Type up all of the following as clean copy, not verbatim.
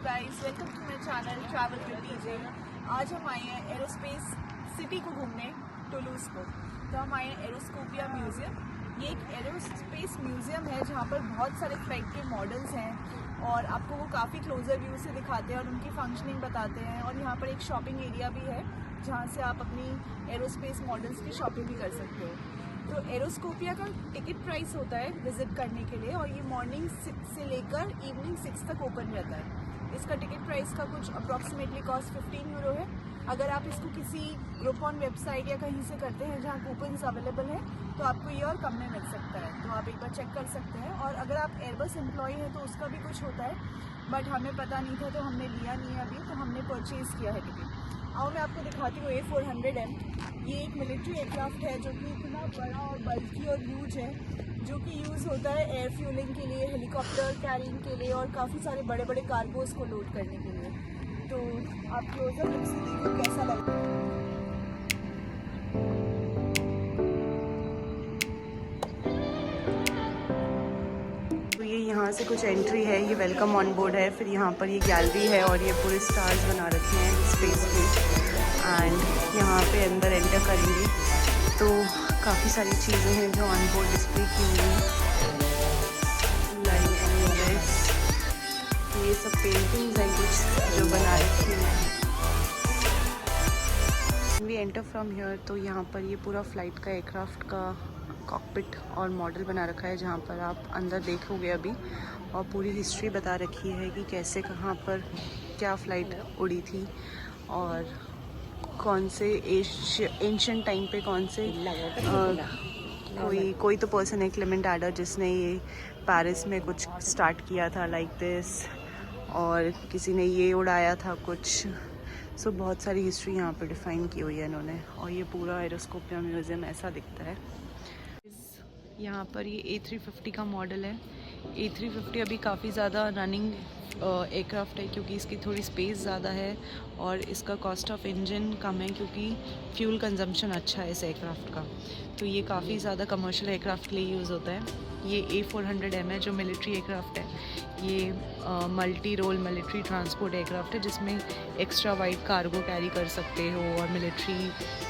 Guys, welcome to my channel travel with DJ. आज हम आए हैं एरोस्पेस सिटी को घूमने, टुलूज़ को। तो हम आए हैं एरोस्कोपिया म्यूज़ियम। ये एक एरोस्पेस म्यूज़ियम है जहाँ पर बहुत सारे फ्लाइट के मॉडल्स हैं और आपको वो काफ़ी क्लोजर व्यू से दिखाते हैं और उनकी फंक्शनिंग बताते हैं। और यहाँ पर एक शॉपिंग एरिया भी है जहाँ से आप अपनी एरोस्पेस मॉडल्स की शॉपिंग भी कर सकते हो। तो एरोस्कोपिया का टिकट प्राइस होता है विज़िट करने के लिए और ये मॉर्निंग 6 से लेकर इवनिंग 6 तक ओपन रहता है। इसका टिकट प्राइस का कुछ अप्रॉक्सीमेटली कॉस्ट 15 यूरो है। अगर आप इसको किसी ग्रुपॉन वेबसाइट या कहीं से करते हैं जहाँ कूपन्स अवेलेबल हैं तो आपको ये और कम में मिल सकता है। तो आप एक बार चेक कर सकते हैं। और अगर आप एयरबस एम्प्लॉई हैं तो उसका भी कुछ होता है, बट हमें पता नहीं था तो हमने लिया नहीं है अभी, तो हमने परचेज़ किया है टिकट। आओ मैं आपको दिखाती हूँ A400M। ये एक मिलिट्री एयरक्राफ्ट है जो कि इतना बड़ा और बल्कि और ह्यूज है, जो कि यूज़ होता है एयर फ्यूलिंग के लिए, हेलीकॉप्टर कैरिंग के लिए और काफ़ी सारे बड़े बड़े कार्गोज़ को लोड करने के लिए। तो आप क्लोजर लुक से देखो कैसा लगता है। तो ये यहाँ से कुछ एंट्री है, ये वेलकम ऑन बोर्ड है। फिर यहाँ पर ये गैलरी है और ये पूरे स्टार्स बना रखे हैं स्पेस में। एंड यहाँ पे अंदर एंटर करेंगे तो काफ़ी सारी चीज़ें हैं जो ऑन बोर्ड डिस्प्ले की हुई हैं, लाइक ये सब पेंटिंग्स हैं कुछ जो बना रखी हैं। वी एंटर फ्रॉम हियर तो यहाँ पर ये पूरा फ्लाइट का एयरक्राफ्ट का कॉकपिट और मॉडल बना रखा है जहाँ पर आप अंदर देखोगे अभी, और पूरी हिस्ट्री बता रखी है कि कैसे कहाँ पर क्या फ़्लाइट उड़ी थी और कौन से एंशिएंट टाइम पे कौन से कोई तो पर्सन है, क्लेमेंट एडर, जिसने ये पेरिस में कुछ स्टार्ट किया था लाइक दिस, और किसी ने ये उड़ाया था कुछ। सो बहुत सारी हिस्ट्री यहाँ पर डिफ़ाइन की हुई है इन्होंने। और ये पूरा एरोस्कोपिया म्यूज़ियम ऐसा दिखता है। यहाँ पर ये A350 का मॉडल है। A350 अभी काफ़ी ज़्यादा रनिंग एयरक्राफ्ट है क्योंकि इसकी थोड़ी स्पेस ज़्यादा है और इसका कॉस्ट ऑफ इंजन कम है क्योंकि फ्यूल कंजम्पशन अच्छा है इस एयरक्राफ्ट का। तो ये काफ़ी ज़्यादा कमर्शियल एयरक्राफ्ट के लिए यूज़ होता है। ये A400M है जो मिलिट्री एयरक्राफ्ट है। ये multi role military transport aircraft है जिसमें एक्स्ट्रा वाइड कार्गो कैरी कर सकते हो और मिलिट्री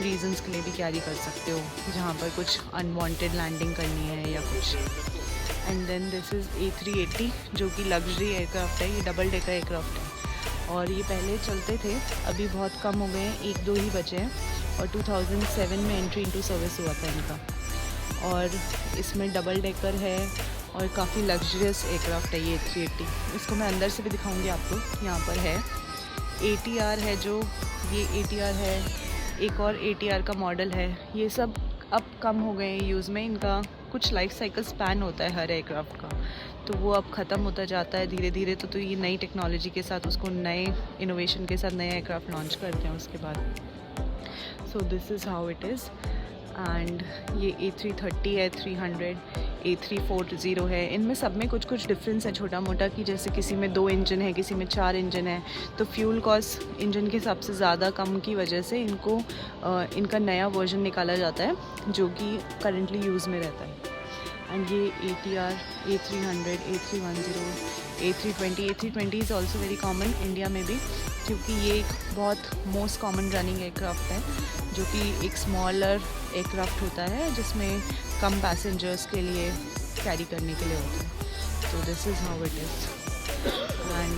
रीजंस के लिए भी कैरी कर सकते हो जहाँ पर कुछ अनवांटेड लैंडिंग करनी है या कुछ। And then this is A380 जो कि लग्जरी एयरक्राफ्ट है। ये डबल डेकर एयरक्राफ्ट है और ये पहले चलते थे, अभी बहुत कम हो गए हैं, 1-2 ही बचे हैं। और 2007 में एंट्री इनटू सर्विस हुआ था इनका। और इसमें डबल डेकर है और काफ़ी लग्जरियस एयरक्राफ्ट है ये A380। इसको मैं अंदर से भी दिखाऊंगी आपको। यहाँ पर है ATR है, जो ये ATR है, एक और ATR का मॉडल है। ये सब अब कम हो गए हैं यूज़ में, इनका कुछ लाइफ साइकिल स्पैन होता है हर एयरक्राफ्ट का, तो वो अब ख़त्म होता जाता है धीरे धीरे। तो ये नई टेक्नोलॉजी के साथ, उसको नए इनोवेशन के साथ नए एयरक्राफ्ट लॉन्च करते हैं उसके बाद। सो this is how it is. And ये A330 है, 300, A340 है। इनमें सब में कुछ कुछ डिफरेंस है छोटा मोटा, कि जैसे किसी में 2 इंजन है, किसी में 4 इंजन है। तो फ्यूल कॉस्ट इंजन के हिसाब से ज़्यादा कम की वजह से इनको इनका नया वर्जन निकाला जाता है जो कि करंटली यूज़ में रहता है। एंड ये ATR, A300, A310, A320 is also very common India में भी, क्योंकि ये एक बहुत मोस्ट कॉमन रनिंग एयरक्राफ्ट है जो कि एक स्मॉलर एयरक्राफ्ट होता है जिसमें कम पैसेंजर्स के लिए कैरी करने के लिए होता है। तो this is how it is. And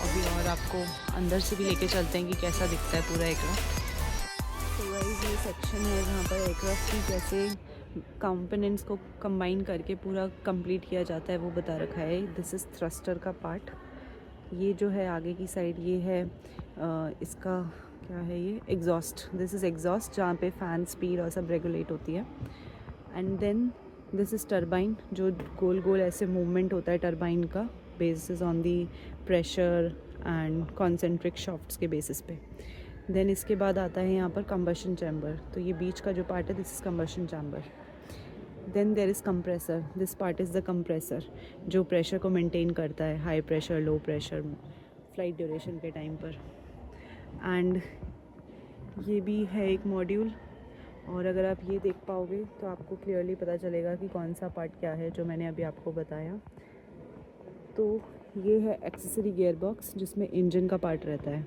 अभी और आपको अंदर से भी लेके चलते हैं कि कैसा दिखता है पूरा एयरक्राफ्ट। तो गाइस ये सेक्शन है जहाँ पर एयरक्राफ्ट की कैसे कंपोनेंट्स को कंबाइन करके पूरा कंप्लीट किया जाता है वो बता रखा है। दिस इज़ थ्रस्टर का पार्ट। ये जो है आगे की साइड, ये है इसका क्या है, ये एग्जॉस्ट। दिस इज़ एग्जॉस्ट जहाँ पे फ़ैन स्पीड और सब रेगुलेट होती है। And then this is turbine, जो गोल गोल ऐसे मूवमेंट होता है टरबाइन का, basis on the pressure and concentric shafts के बेसिस पे। देन इसके बाद आता है यहाँ पर कंबशन चैम्बर। तो ये बीच का जो पार्ट है, this is combustion chamber. Then there is compressor. This part is the compressor जो प्रेशर को मेंटेन करता है, high pressure low pressure flight duration के टाइम पर। एंड ये भी है एक मॉड्यूल, और अगर आप ये देख पाओगे तो आपको क्लियरली पता चलेगा कि कौन सा पार्ट क्या है जो मैंने अभी आपको बताया। तो ये है एक्सेसरी गियर बॉक्स जिसमें इंजन का पार्ट रहता है,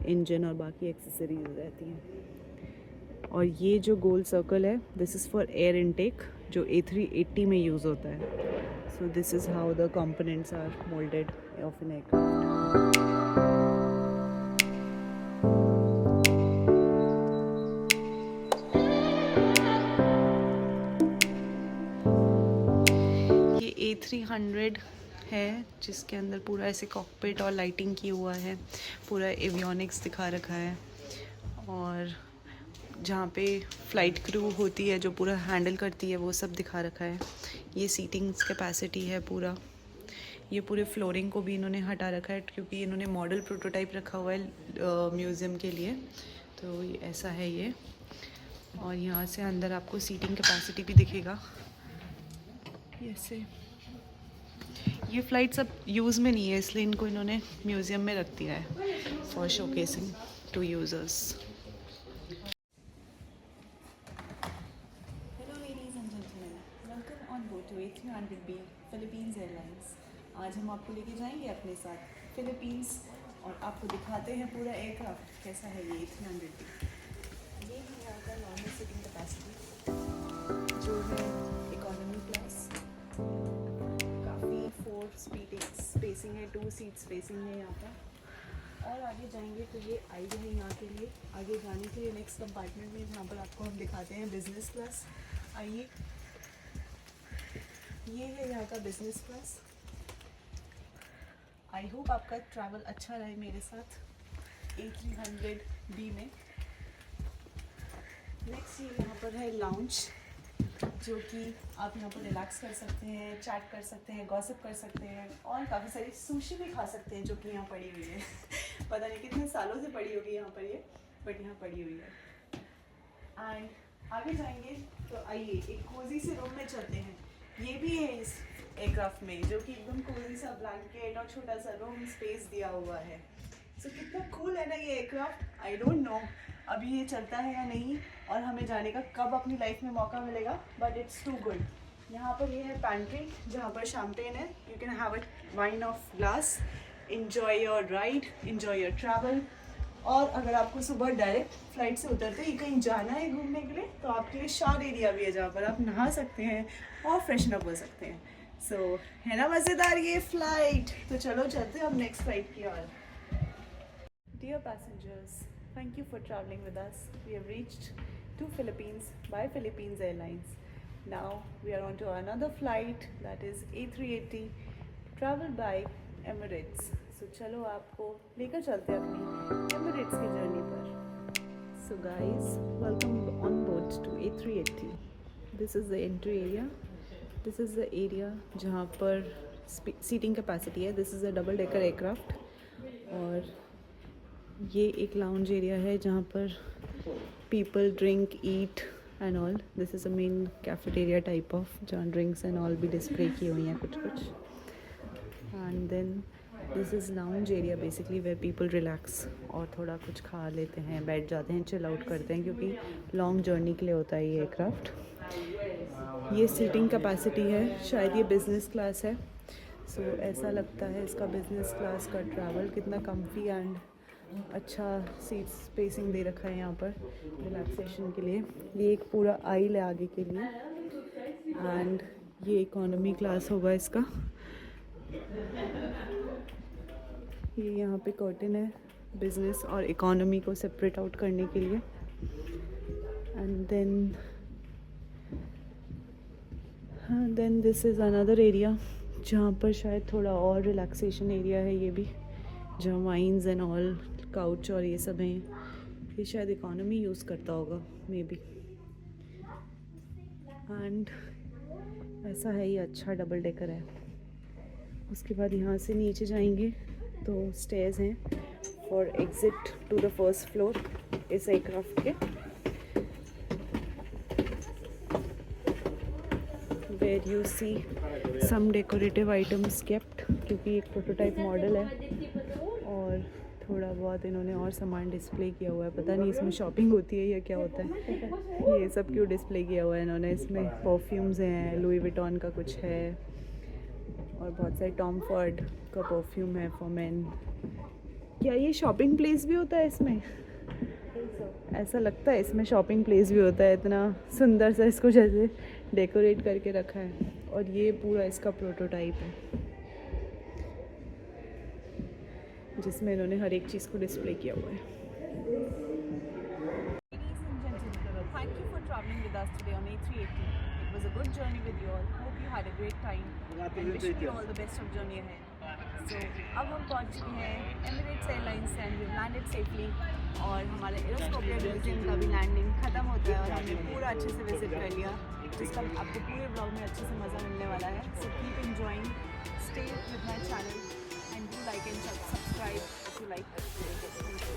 इंजन और बाकी एक्सेसरीज रहती हैं। और ये जो गोल सर्कल है, this is for air intake जो A380 में यूज़ होता है। So this is how the components are moulded of an aircraft. A300 है जिसके अंदर पूरा ऐसे कॉकपिट और लाइटिंग की हुआ है, पूरा एवियोनिक्स दिखा रखा है। और जहाँ पे फ़्लाइट क्रू होती है जो पूरा हैंडल करती है वो सब दिखा रखा है। ये सीटिंग्स कैपेसिटी है पूरा। ये पूरे फ्लोरिंग को भी इन्होंने हटा रखा है क्योंकि इन्होंने मॉडल प्रोटोटाइप रखा हुआ है म्यूज़ियम के लिए। तो ये ऐसा है ये। और यहाँ से अंदर आपको सीटिंग कैपेसिटी भी दिखेगा। ऐसे ये फ़्लाइट्स अब यूज़ में नहीं है इसलिए इनको इन्होंने म्यूज़ियम में रख दिया है for showcasing to users. Hello ladies and gentleman, welcome on board to A300B Philippines airlines. आज हम आपको लेके जाएंगे अपने साथ फिलीपींस और आपको दिखाते हैं पूरा एयरक्राफ्ट कैसा है ये A300B। ये है यहाँ का नॉर्मल सीटिंग कैपेसिटी जो है इकोनॉमी क्लास। काफ़ी 4 स्पेसिंग है, 2 सीट स्पेसिंग है यहाँ पर। और आगे जाएंगे तो ये आई है यहाँ के लिए, आगे जाने के लिए नेक्स्ट कंपार्टमेंट में जहाँ पर आपको हम दिखाते हैं बिज़नेस क्लास। आइए, ये है यहाँ का बिज़नेस क्लास। आई होप आपका ट्रैवल अच्छा रहे मेरे साथ A300B में। नेक्स्ट ये यहाँ पर है लाउंज जो कि आप यहाँ पर रिलैक्स कर सकते हैं, चैट कर सकते हैं, गॉसिप कर सकते हैं और काफ़ी सारी सुशी भी खा सकते हैं जो कि यहाँ पड़ी हुई है। पता नहीं कितने सालों से पड़ी होगी यहाँ पर ये, बट यहाँ पड़ी हुई है। एंड आगे जाएंगे तो आइए एक कोजी से रूम में चलते हैं। ये भी है इस एयरक्राफ्ट में जो कि एकदम कोजी सा ब्लैंकेट और छोटा सा रूम स्पेस दिया हुआ है। सो कितना कूल है ना ये एयरक्राफ्ट। आई डोंट नो अभी ये चलता है या नहीं और हमें जाने का कब अपनी लाइफ में मौका मिलेगा, बट इट्स टू गुड। यहाँ पर ये है पैंट्री जहाँ पर शैम्पेन है। You can have a wine of glass, enjoy your ride, enjoy your travel. और अगर आपको सुबह डायरेक्ट फ्लाइट से उतरते ही कहीं जाना है घूमने के लिए तो आपके लिए शावर एरिया भी है जहाँ पर आप नहा सकते हैं और फ्रेशन अप हो सकते हैं। सो है ना मज़ेदार ये फ़्लाइट। तो चलो चलते हैं अब नेक्स्ट फ्लाइट की ओर। Dear passengers, thank you for traveling with us. We have reached to Philippines by Philippines Airlines. Now we are on to another flight that is A380 traveled by Emirates. So चलो आपको लेकर चलते हैं अपनी Emirates की journey पर। So guys, welcome on board to A380. This is the entry area. This is the area जहाँ पर seating capacity है. This is a double decker aircraft. और ये एक लाउंज एरिया है जहाँ पर people drink, eat and all. This is a main cafeteria type of जहाँ ड्रिंक्स एंड ऑल भी डिस्प्ले की हुई हैं कुछ कुछ। And then this is lounge area basically where people relax और थोड़ा कुछ खा लेते हैं, बैठ जाते हैं, चिल आउट करते हैं क्योंकि लॉन्ग जर्नी के लिए होता है ये एयरक्राफ्ट। ये सीटिंग कैपेसिटी है, शायद ये बिज़नेस क्लास है। सो ऐसा लगता है इसका बिज़नेस क्लास का ट्रैवल कितना कम्फी एंड अच्छा सीट स्पेसिंग दे रखा है यहाँ पर रिलैक्सेशन के लिए। ये एक पूरा आइल है आगे के लिए एंड ये इकोनॉमी क्लास होगा इसका। ये यहाँ पे कर्टन है बिज़नेस और इकोनॉमी को सेपरेट आउट करने के लिए। And then this is another area जहाँ पर शायद थोड़ा और रिलैक्सेशन एरिया है। ये भी जहाँ वाइन्स एंड ऑल, काउच और ये सब हैं। ये शायद इकोनॉमी यूज़ करता होगा मे बी। एंड ऐसा है, ये अच्छा डबल डेकर है। उसके बाद यहाँ से नीचे जाएंगे तो स्टेयर्स हैं for exit to the first floor इस एयरक्राफ्ट के, where you see some decorative items kept क्योंकि एक प्रोटोटाइप मॉडल है और थोड़ा बहुत इन्होंने और सामान डिस्प्ले किया हुआ है। पता नहीं इसमें शॉपिंग होती है या क्या होता है। ये सब क्यों डिस्प्ले किया हुआ है इन्होंने। इसमें परफ्यूम्स हैं, लुई विटॉन का कुछ है और बहुत सारे टॉम फॉर्ड का परफ्यूम है फॉर मेन। क्या ये शॉपिंग प्लेस भी होता है इसमें? ऐसा लगता है इसमें शॉपिंग प्लेस भी होता है, इतना सुंदर सा इसको जैसे डेकोरेट करके रखा है। और ये पूरा इसका प्रोटोटाइप है जिसमें इन्होंने हर एक चीज़ को डिस्प्ले किया हुआ है। Thank you for traveling with us today on A380. It was a good journey with you all. Hope you had a great time and wishing you all the best of journey ahead. So अब हम पहुंच चुके हैं Emirates Airlines and we've landed safely और हमारा एरोस्कोपिया museum का भी landing ख़त्म होता है और हमने पूरा अच्छे से विजिट कर लिया, जिसका आपको पूरे ब्लॉग में अच्छे से मज़ा मिलने वाला है। So keep enjoying, stay with my channel and do like and subscribe if you like.